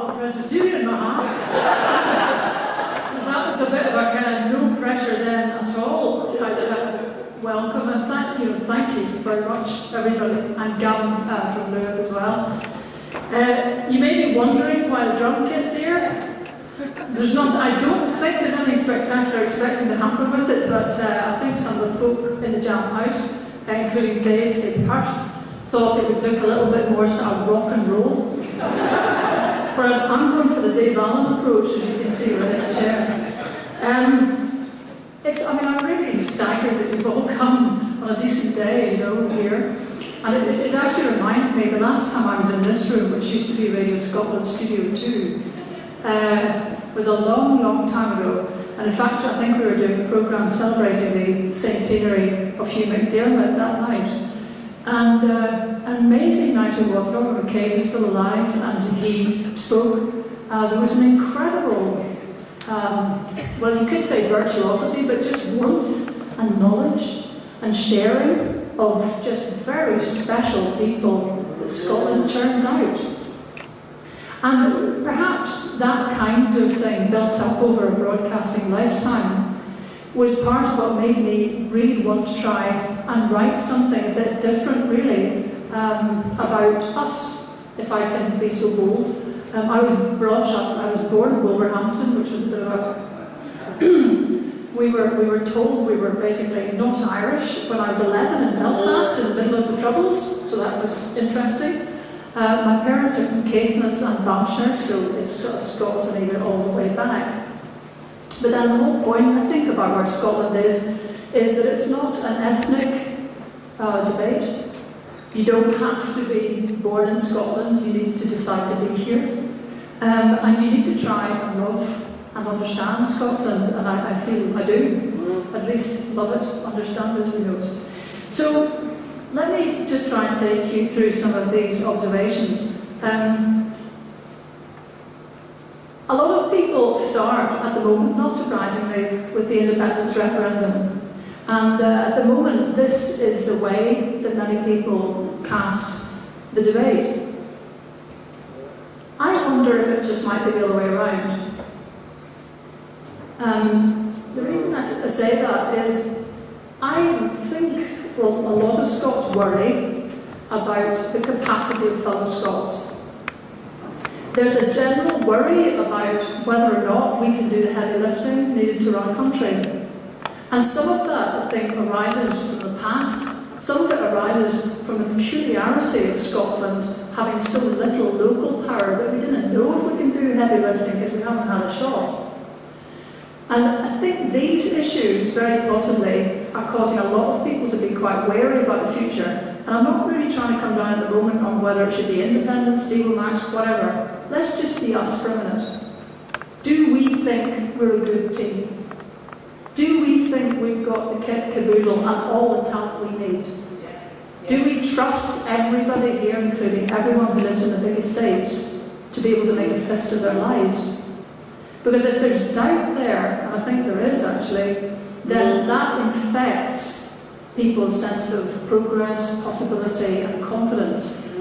a Presbyterian, because that was a bit of a kind of no pressure then at all type of welcome. And thank you very much, everybody, and Gavin from Luath as well. You may be wondering why the drum kit's here. There's not, I don't think there's anything spectacular expecting to happen with it, but I think some of the folk in the Jam House, including Dave in Perth, thought it would look a little bit more sort of rock and roll. Whereas I'm going for the Dave Allen approach, as you can see right in the chair. I'm really staggered that you've all come on a decent day, here. And it actually reminds me, the last time I was in this room, which used to be Radio Scotland Studio 2, was a long, long time ago. And in fact, I think we were doing a programme celebrating the centenary of Hugh McDermott that night. And an amazing night it was. Norman McCabe was still alive, and he spoke. There was an incredible, well, you could say virtuosity, but just warmth and knowledge and sharing of just very special people that Scotland turns out. And perhaps that kind of thing, built up over a broadcasting lifetime, was part of what made me really want to try and write something a bit different, really, about us, if I can be so bold. I was born in Wolverhampton, which was a bit of a... we were told we were basically not Irish when I was 11 in Belfast in the middle of the Troubles, so that was interesting. My parents are from Caithness and Banshire, so it's sort of Scots and even all the way back. But then the whole point, I think, about where Scotland is that it's not an ethnic debate. You don't have to be born in Scotland, you need to decide to be here. And you need to try and love and understand Scotland, and I feel I do. At least love it, understand it, who knows. So let me just try and take you through some of these observations. A lot of people start at the moment, not surprisingly, with the independence referendum. And at the moment, this is the way that many people cast the debate. I wonder if it just might be the other way around. The reason I say that is, I think, well, a lot of Scots worry about the capacity of fellow Scots. There's a general worry about whether or not we can do the heavy lifting needed to run a country. And some of that, I think, arises from the past. Some of it arises from the peculiarity of Scotland having so little local power that we didn't know if we can do heavy lifting because we haven't had a shot. And I think these issues, very possibly, are causing a lot of people to be quite wary about the future. And I'm not really trying to come down at the moment on whether it should be independence, Steel Max, whatever. Let's just be us for a minute. Do we think we're a good team? Do we think we've got the kit caboodle and all the talent we need? Do we trust everybody here, including everyone who lives in the big estates, to be able to make a fist of their lives? Because if there's doubt there, and I think there is actually, then that infects people's sense of progress, possibility and confidence.